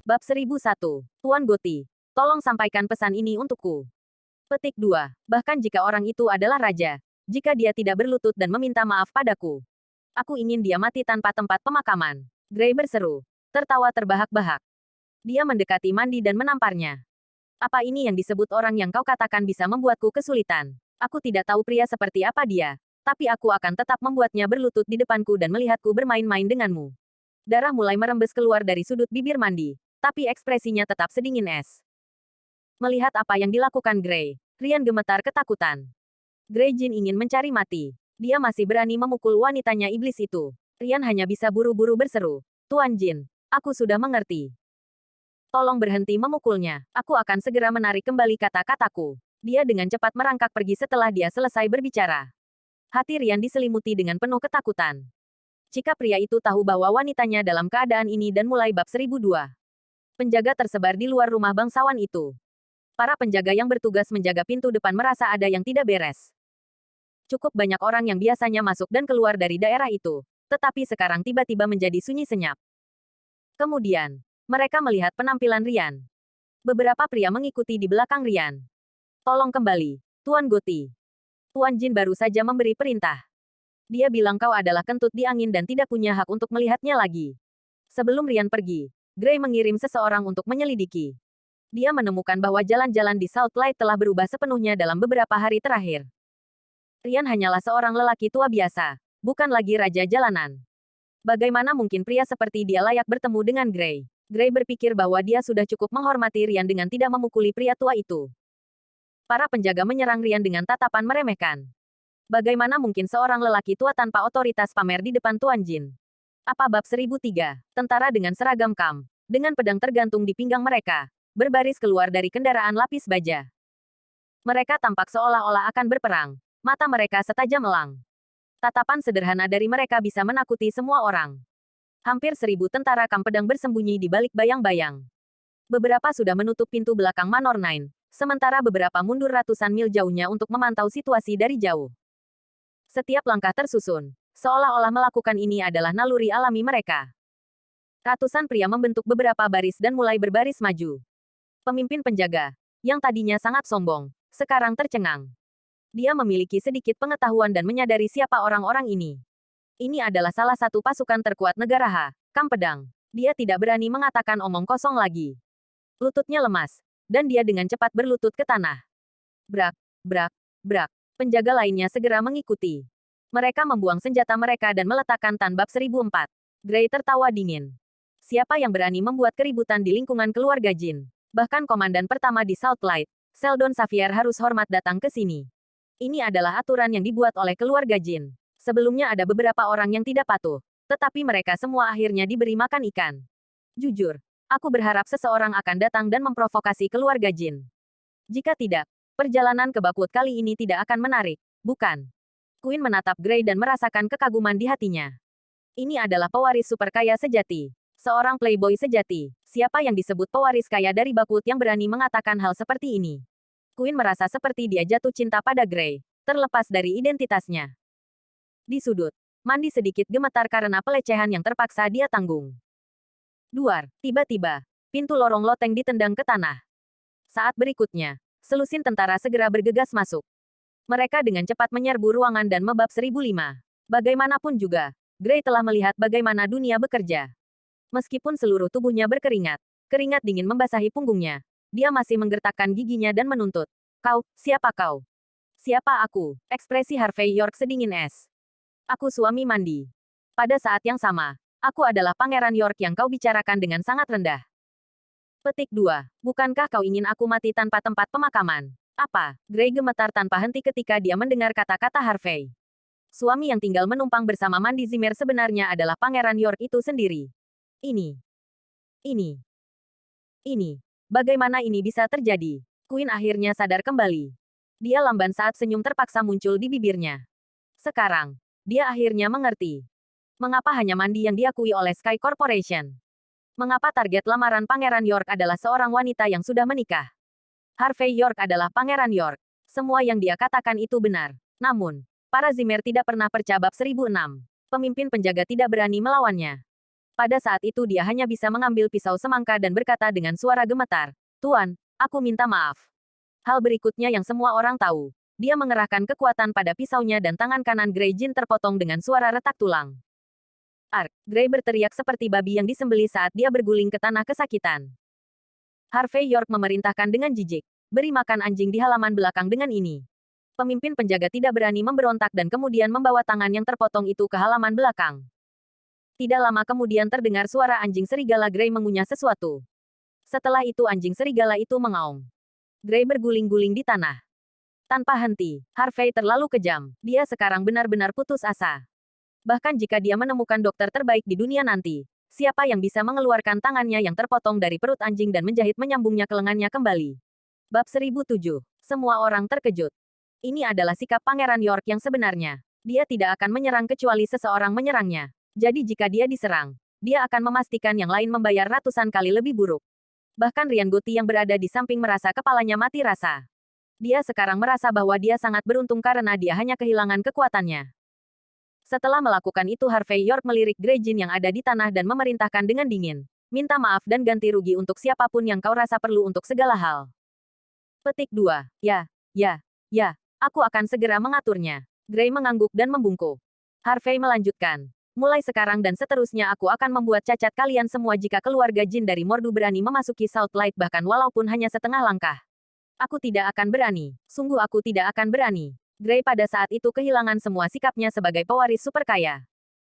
Bab 1001. Tuan Goti, tolong sampaikan pesan ini untukku. Petik 2. Bahkan jika orang itu adalah raja, jika dia tidak berlutut dan meminta maaf padaku, aku ingin dia mati tanpa tempat pemakaman. Gray berseru, tertawa terbahak-bahak. Dia mendekati Mandi dan menamparnya. Apa ini yang disebut orang yang kau katakan bisa membuatku kesulitan? Aku tidak tahu pria seperti apa dia, tapi aku akan tetap membuatnya berlutut di depanku dan melihatku bermain-main denganmu. Darah mulai merembes keluar dari sudut bibir Mandi, tapi ekspresinya tetap sedingin es. Melihat apa yang dilakukan Gray, Rian gemetar ketakutan. Gray Jin ingin mencari mati. Dia masih berani memukul wanitanya iblis itu. Rian hanya bisa buru-buru berseru, Tuan Jin, aku sudah mengerti. Tolong berhenti memukulnya. Aku akan segera menarik kembali kata-kataku. Dia dengan cepat merangkak pergi setelah dia selesai berbicara. Hati Rian diselimuti dengan penuh ketakutan. Jika pria itu tahu bahwa wanitanya dalam keadaan ini dan mulai bab 1002. Penjaga tersebar di luar rumah bangsawan itu. Para penjaga yang bertugas menjaga pintu depan merasa ada yang tidak beres. Cukup banyak orang yang biasanya masuk dan keluar dari daerah itu, tetapi sekarang tiba-tiba menjadi sunyi senyap. Kemudian, mereka melihat penampilan Rian. Beberapa pria mengikuti di belakang Rian. Tolong kembali, Tuan Goti. Tuan Jin baru saja memberi perintah. Dia bilang kau adalah kentut di angin dan tidak punya hak untuk melihatnya lagi. Sebelum Rian pergi, Gray mengirim seseorang untuk menyelidiki. Dia menemukan bahwa jalan-jalan di South Light telah berubah sepenuhnya dalam beberapa hari terakhir. Rian hanyalah seorang lelaki tua biasa, bukan lagi raja jalanan. Bagaimana mungkin pria seperti dia layak bertemu dengan Gray? Gray berpikir bahwa dia sudah cukup menghormati Rian dengan tidak memukuli pria tua itu. Para penjaga menyerang Rian dengan tatapan meremehkan. Bagaimana mungkin seorang lelaki tua tanpa otoritas pamer di depan Tuan Jin? Apa bab 1003? Tentara dengan seragam kam, dengan pedang tergantung di pinggang mereka, berbaris keluar dari kendaraan lapis baja. Mereka tampak seolah-olah akan berperang. Mata mereka setajam elang. Tatapan sederhana dari mereka bisa menakuti semua orang. Hampir 1000 tentara kam pedang bersembunyi di balik bayang-bayang. Beberapa sudah menutup pintu belakang Manor Nine, sementara beberapa mundur ratusan mil jauhnya untuk memantau situasi dari jauh. Setiap langkah tersusun, seolah-olah melakukan ini adalah naluri alami mereka. Ratusan pria membentuk beberapa baris dan mulai berbaris maju. Pemimpin penjaga, yang tadinya sangat sombong, sekarang tercengang. Dia memiliki sedikit pengetahuan dan menyadari siapa orang-orang ini. Ini adalah salah satu pasukan terkuat negara Ha, Kam Pedang. Dia tidak berani mengatakan omong kosong lagi. Lututnya lemas, dan dia dengan cepat berlutut ke tanah. Brak, brak, brak. Penjaga lainnya segera mengikuti. Mereka membuang senjata mereka dan meletakkan Tan bab 1004. Gray tertawa dingin. Siapa yang berani membuat keributan di lingkungan keluarga Jin? Bahkan komandan pertama di South Light, Sheldon Xavier harus hormat datang ke sini. Ini adalah aturan yang dibuat oleh keluarga Jin. Sebelumnya ada beberapa orang yang tidak patuh, tetapi mereka semua akhirnya diberi makan ikan. Jujur, aku berharap seseorang akan datang dan memprovokasi keluarga Jin. Jika tidak, perjalanan ke Bakwood kali ini tidak akan menarik, bukan? Queen menatap Gray dan merasakan kekaguman di hatinya. Ini adalah pewaris super kaya sejati. Seorang playboy sejati. Siapa yang disebut pewaris kaya dari Bakwood yang berani mengatakan hal seperti ini? Queen merasa seperti dia jatuh cinta pada Gray, terlepas dari identitasnya. Di sudut, Mandi sedikit gemetar karena pelecehan yang terpaksa dia tanggung. Duar, tiba-tiba, pintu lorong loteng ditendang ke tanah. Saat berikutnya, selusin tentara segera bergegas masuk. Mereka dengan cepat menyerbu ruangan dan membab 1005. Bagaimanapun juga, Gray telah melihat bagaimana dunia bekerja. Meskipun seluruh tubuhnya berkeringat, keringat dingin membasahi punggungnya, dia masih menggertakkan giginya dan menuntut. Kau, siapa kau? Siapa aku? Ekspresi Harvey York sedingin es. Aku suami Mandi. Pada saat yang sama, aku adalah Pangeran York yang kau bicarakan dengan sangat rendah. Petik 2. Bukankah kau ingin aku mati tanpa tempat pemakaman? Apa? Gray gemetar tanpa henti ketika dia mendengar kata-kata Harvey. Suami yang tinggal menumpang bersama Mandi Zimmer sebenarnya adalah Pangeran York itu sendiri. Ini. Bagaimana ini bisa terjadi? Queen akhirnya sadar kembali. Dia lamban saat senyum terpaksa muncul di bibirnya. Sekarang, dia akhirnya mengerti. Mengapa hanya Mandi yang diakui oleh Sky Corporation? Mengapa target lamaran Pangeran York adalah seorang wanita yang sudah menikah? Harvey York adalah Pangeran York. Semua yang dia katakan itu benar. Namun, para Zimmer tidak pernah percaya bab 1006. Pemimpin penjaga tidak berani melawannya. Pada saat itu dia hanya bisa mengambil pisau semangka dan berkata dengan suara gemetar, "Tuan, aku minta maaf." Hal berikutnya yang semua orang tahu. Dia mengerahkan kekuatan pada pisaunya dan tangan kanan Grey Jin terpotong dengan suara retak tulang. Ark, Grey berteriak seperti babi yang disembelih saat dia berguling ke tanah kesakitan. Harvey York memerintahkan dengan jijik, "Beri makan anjing di halaman belakang dengan ini." Pemimpin penjaga tidak berani memberontak dan kemudian membawa tangan yang terpotong itu ke halaman belakang. Tidak lama kemudian terdengar suara anjing serigala Grey mengunyah sesuatu. Setelah itu anjing serigala itu mengaum. Grey berguling-guling di tanah. Tanpa henti, Harvey terlalu kejam. Dia sekarang benar-benar putus asa. Bahkan jika dia menemukan dokter terbaik di dunia nanti, siapa yang bisa mengeluarkan tangannya yang terpotong dari perut anjing dan menjahit menyambungnya ke lengannya kembali? Bab 1007. Semua orang terkejut. Ini adalah sikap Pangeran York yang sebenarnya. Dia tidak akan menyerang kecuali seseorang menyerangnya. Jadi jika dia diserang, dia akan memastikan yang lain membayar ratusan kali lebih buruk. Bahkan Ryan Guti yang berada di samping merasa kepalanya mati rasa. Dia sekarang merasa bahwa dia sangat beruntung karena dia hanya kehilangan kekuatannya. Setelah melakukan itu Harvey York melirik Grey Jin yang ada di tanah dan memerintahkan dengan dingin, "Minta maaf dan ganti rugi untuk siapapun yang kau rasa perlu untuk segala hal." Petik 2. Ya, aku akan segera mengaturnya. Grey mengangguk dan membungkuk. Harvey melanjutkan. "Mulai sekarang dan seterusnya aku akan membuat cacat kalian semua jika keluarga Jin dari Mordu berani memasuki South Light bahkan walaupun hanya setengah langkah. Aku tidak akan berani. Sungguh aku tidak akan berani." Grey pada saat itu kehilangan semua sikapnya sebagai pewaris super kaya.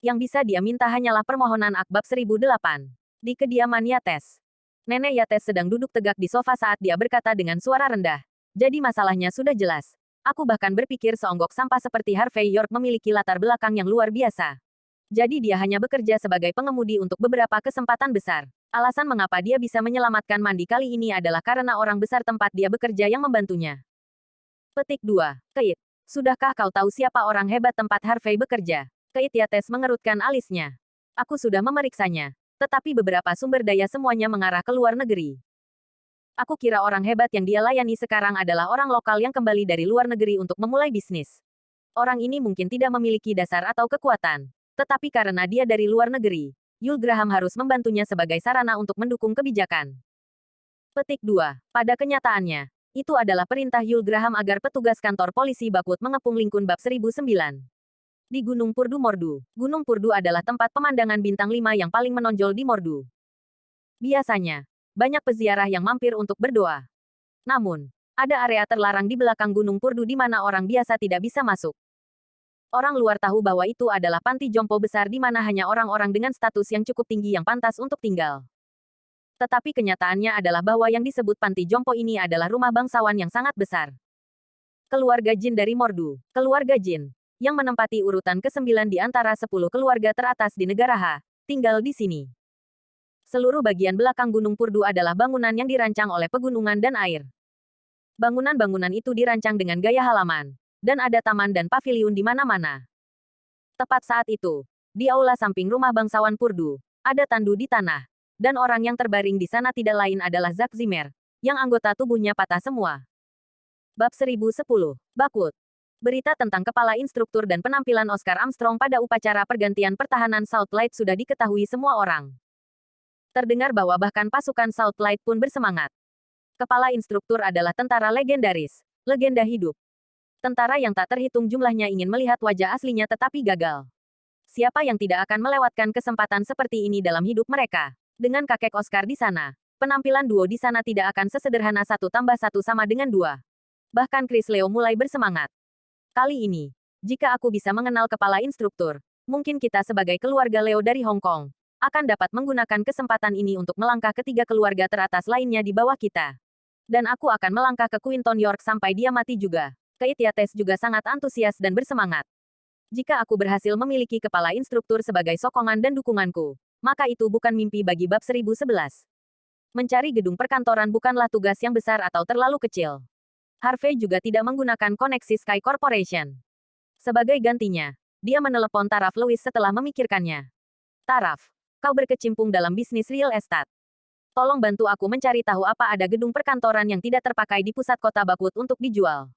Yang bisa dia minta hanyalah permohonan Akbab 1008. Di kediaman Yates. Nenek Yates sedang duduk tegak di sofa saat dia berkata dengan suara rendah. "Jadi masalahnya sudah jelas. Aku bahkan berpikir seonggok sampah seperti Harvey York memiliki latar belakang yang luar biasa. Jadi dia hanya bekerja sebagai pengemudi untuk beberapa kesempatan besar. Alasan mengapa dia bisa menyelamatkan mandi kali ini adalah karena orang besar tempat dia bekerja yang membantunya." Petik 2. Kate. "Sudahkah kau tahu siapa orang hebat tempat Harvey bekerja?" Kate Yates mengerutkan alisnya. "Aku sudah memeriksanya. Tetapi beberapa sumber daya semuanya mengarah ke luar negeri. Aku kira orang hebat yang dia layani sekarang adalah orang lokal yang kembali dari luar negeri untuk memulai bisnis. Orang ini mungkin tidak memiliki dasar atau kekuatan. Tetapi karena dia dari luar negeri, Yul Graham harus membantunya sebagai sarana untuk mendukung kebijakan." Petik 2. Pada kenyataannya, itu adalah perintah Yul Graham agar petugas kantor polisi Bakut mengepung Lingkun bab 1009. Di Gunung Purdu Mordu. Gunung Purdu adalah tempat pemandangan bintang 5 yang paling menonjol di Mordu. Biasanya, banyak peziarah yang mampir untuk berdoa. Namun, ada area terlarang di belakang Gunung Purdu di mana orang biasa tidak bisa masuk. Orang luar tahu bahwa itu adalah panti jompo besar di mana hanya orang-orang dengan status yang cukup tinggi yang pantas untuk tinggal. Tetapi kenyataannya adalah bahwa yang disebut panti jompo ini adalah rumah bangsawan yang sangat besar. Keluarga Jin dari Mordu. Keluarga Jin, yang menempati urutan ke-9 di antara 10 keluarga teratas di negara Ha, tinggal di sini. Seluruh bagian belakang Gunung Purdu adalah bangunan yang dirancang oleh pegunungan dan air. Bangunan-bangunan itu dirancang dengan gaya halaman. Dan ada taman dan paviliun di mana-mana. Tepat saat itu, di aula samping rumah bangsawan Purdu, ada tandu di tanah. Dan orang yang terbaring di sana tidak lain adalah Zack Zimmer, yang anggota tubuhnya patah semua. Bab 1010. Bakut. Berita tentang kepala instruktur dan penampilan Oscar Armstrong pada upacara pergantian pertahanan South Light sudah diketahui semua orang. Terdengar bahwa bahkan pasukan South Light pun bersemangat. Kepala instruktur adalah tentara legendaris, legenda hidup. Tentara yang tak terhitung jumlahnya ingin melihat wajah aslinya tetapi gagal. Siapa yang tidak akan melewatkan kesempatan seperti ini dalam hidup mereka? Dengan kakek Oscar di sana, penampilan duo di sana tidak akan sesederhana 1+1 sama dengan 2. Bahkan Chris Leo mulai bersemangat. Kali ini, jika aku bisa mengenal kepala instruktur, mungkin kita sebagai keluarga Leo dari Hong Kong, akan dapat menggunakan kesempatan ini untuk melangkah ke 3 keluarga teratas lainnya di bawah kita. Dan aku akan melangkah ke Quinton York sampai dia mati juga. Kate Yates juga sangat antusias dan bersemangat. Jika aku berhasil memiliki kepala instruktur sebagai sokongan dan dukunganku, maka itu bukan mimpi bagi bab 1011. Mencari gedung perkantoran bukanlah tugas yang besar atau terlalu kecil. Harvey juga tidak menggunakan koneksi Sky Corporation. Sebagai gantinya, dia menelepon Taraf Lewis setelah memikirkannya. "Taraf, kau berkecimpung dalam bisnis real estate. Tolong bantu aku mencari tahu apa ada gedung perkantoran yang tidak terpakai di pusat kota Bakut untuk dijual."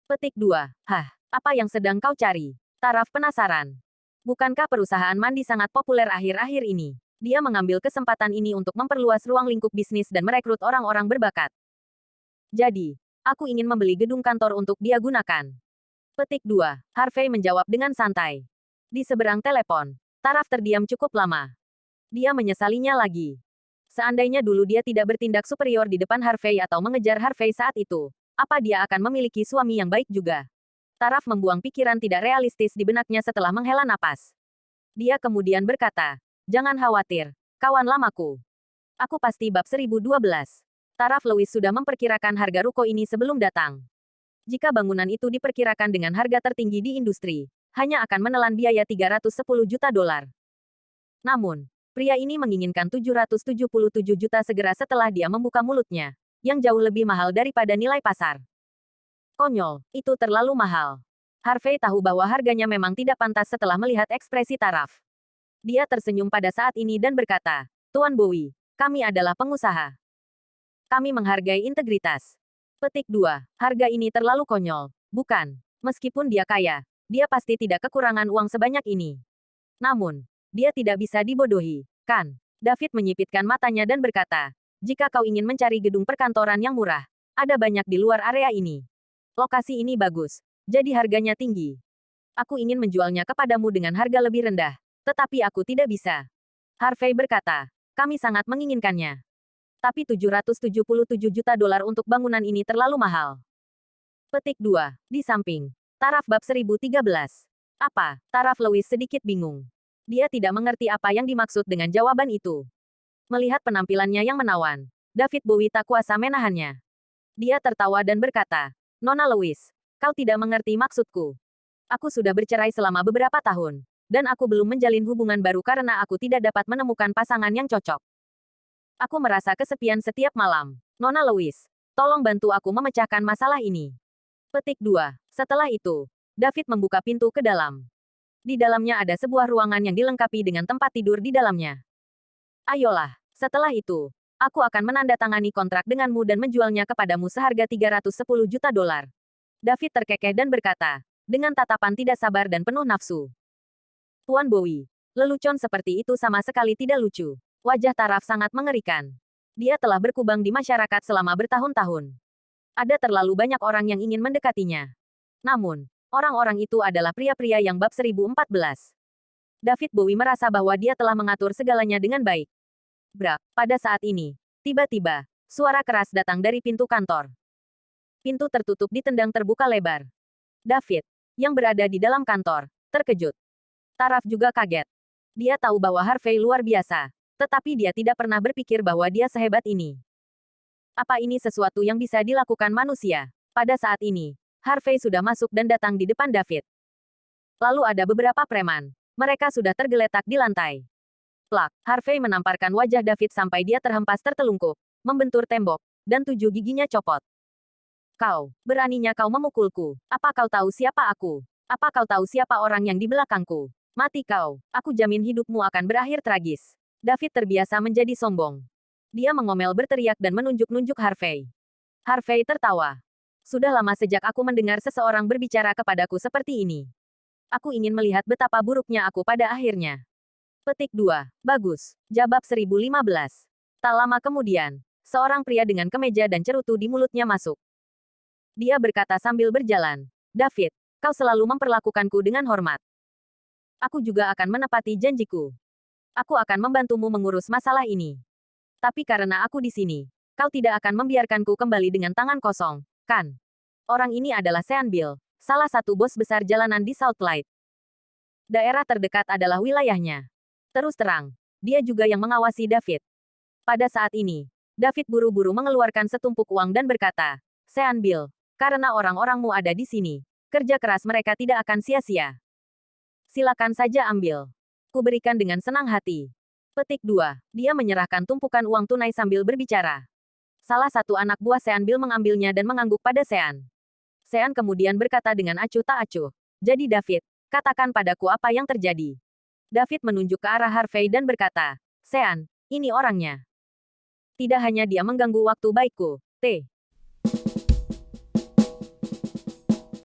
Petik 2. Hah, apa yang sedang kau cari? Taraf penasaran. Bukankah perusahaan mandi sangat populer akhir-akhir ini? Dia mengambil kesempatan ini untuk memperluas ruang lingkup bisnis dan merekrut orang-orang berbakat. Jadi, aku ingin membeli gedung kantor untuk dia gunakan. Petik 2. Harvey menjawab dengan santai. Di seberang telepon, Taraf terdiam cukup lama. Dia menyesalinya lagi. Seandainya dulu dia tidak bertindak superior di depan Harvey atau mengejar Harvey saat itu, apa dia akan memiliki suami yang baik juga? Taraf membuang pikiran tidak realistis di benaknya setelah menghela napas. Dia kemudian berkata, "Jangan khawatir, kawan lamaku. Aku pasti bab 1012. Taraf Lewis sudah memperkirakan harga ruko ini sebelum datang. Jika bangunan itu diperkirakan dengan harga tertinggi di industri, hanya akan menelan biaya 310 juta dolar. Namun, pria ini menginginkan 777 juta segera setelah dia membuka mulutnya, yang jauh lebih mahal daripada nilai pasar. Konyol, itu terlalu mahal. Harvey tahu bahwa harganya memang tidak pantas setelah melihat ekspresi Taraf. Dia tersenyum pada saat ini dan berkata, "Tuan Bowie, kami adalah pengusaha. Kami menghargai integritas." Petik 2. Harga ini terlalu konyol, bukan? Meskipun dia kaya, dia pasti tidak kekurangan uang sebanyak ini. Namun, dia tidak bisa dibodohi, kan? David menyipitkan matanya dan berkata, "Jika kau ingin mencari gedung perkantoran yang murah, ada banyak di luar area ini. Lokasi ini bagus, jadi harganya tinggi. Aku ingin menjualnya kepadamu dengan harga lebih rendah, tetapi aku tidak bisa." Harvey berkata, "Kami sangat menginginkannya. Tapi 777 juta dolar untuk bangunan ini terlalu mahal." Petik 2. Di samping. Taraf bab 1013. Apa? Taraf Lewis sedikit bingung. Dia tidak mengerti apa yang dimaksud dengan jawaban itu. Melihat penampilannya yang menawan, David Bowie tak kuasa menahannya. Dia tertawa dan berkata, "Nona Lewis, kau tidak mengerti maksudku. Aku sudah bercerai selama beberapa tahun, dan aku belum menjalin hubungan baru karena aku tidak dapat menemukan pasangan yang cocok. Aku merasa kesepian setiap malam. Nona Lewis, tolong bantu aku memecahkan masalah ini." Petik 2. Setelah itu, David membuka pintu ke dalam. Di dalamnya ada sebuah ruangan yang dilengkapi dengan tempat tidur di dalamnya. "Ayolah, setelah itu, aku akan menandatangani kontrak denganmu dan menjualnya kepadamu seharga 310 juta dolar. David terkekeh dan berkata, dengan tatapan tidak sabar dan penuh nafsu. Tuan Bowie, lelucon seperti itu sama sekali tidak lucu. Wajah Taraf sangat mengerikan. Dia telah berkubang di masyarakat selama bertahun-tahun. Ada terlalu banyak orang yang ingin mendekatinya. Namun, orang-orang itu adalah pria-pria yang bab 1014. David Bowie merasa bahwa dia telah mengatur segalanya dengan baik. Brak, pada saat ini, tiba-tiba, suara keras datang dari pintu kantor. Pintu tertutup ditendang terbuka lebar. David, yang berada di dalam kantor, terkejut. Taraf juga kaget. Dia tahu bahwa Harvey luar biasa, tetapi dia tidak pernah berpikir bahwa dia sehebat ini. Apa ini sesuatu yang bisa dilakukan manusia? Pada saat ini, Harvey sudah masuk dan datang di depan David. Lalu ada beberapa preman. Mereka sudah tergeletak di lantai. Plak, Harvey menamparkan wajah David sampai dia terhempas tertelungkup, membentur tembok, dan 7 giginya copot. "Kau, beraninya kau memukulku. Apa kau tahu siapa aku? Apa kau tahu siapa orang yang di belakangku? Mati kau, aku jamin hidupmu akan berakhir tragis." David terbiasa menjadi sombong. Dia mengomel berteriak dan menunjuk-nunjuk Harvey. Harvey tertawa. "Sudah lama sejak aku mendengar seseorang berbicara kepadaku seperti ini. Aku ingin melihat betapa buruknya aku pada akhirnya." Petik 2. Bagus. Jabab 1015. Tak lama kemudian, seorang pria dengan kemeja dan cerutu di mulutnya masuk. Dia berkata sambil berjalan, "David, kau selalu memperlakukanku dengan hormat. Aku juga akan menepati janjiku. Aku akan membantumu mengurus masalah ini. Tapi karena aku di sini, kau tidak akan membiarkanku kembali dengan tangan kosong, kan?" Orang ini adalah Sean Bill, salah satu bos besar jalanan di South Clyde. Daerah terdekat adalah wilayahnya. Terus terang, dia juga yang mengawasi David. Pada saat ini, David buru-buru mengeluarkan setumpuk uang dan berkata, "Sean Bill, karena orang-orangmu ada di sini, kerja keras mereka tidak akan sia-sia. Silakan saja ambil. Kuberikan dengan senang hati." Petik 2. Dia menyerahkan tumpukan uang tunai sambil berbicara. Salah satu anak buah Sean Bill mengambilnya dan mengangguk pada Sean. Sean kemudian berkata dengan acuh tak acuh, "Jadi David, katakan padaku apa yang terjadi." David menunjuk ke arah Harvey dan berkata, "Sean, ini orangnya. Tidak hanya dia mengganggu waktu baikku, T.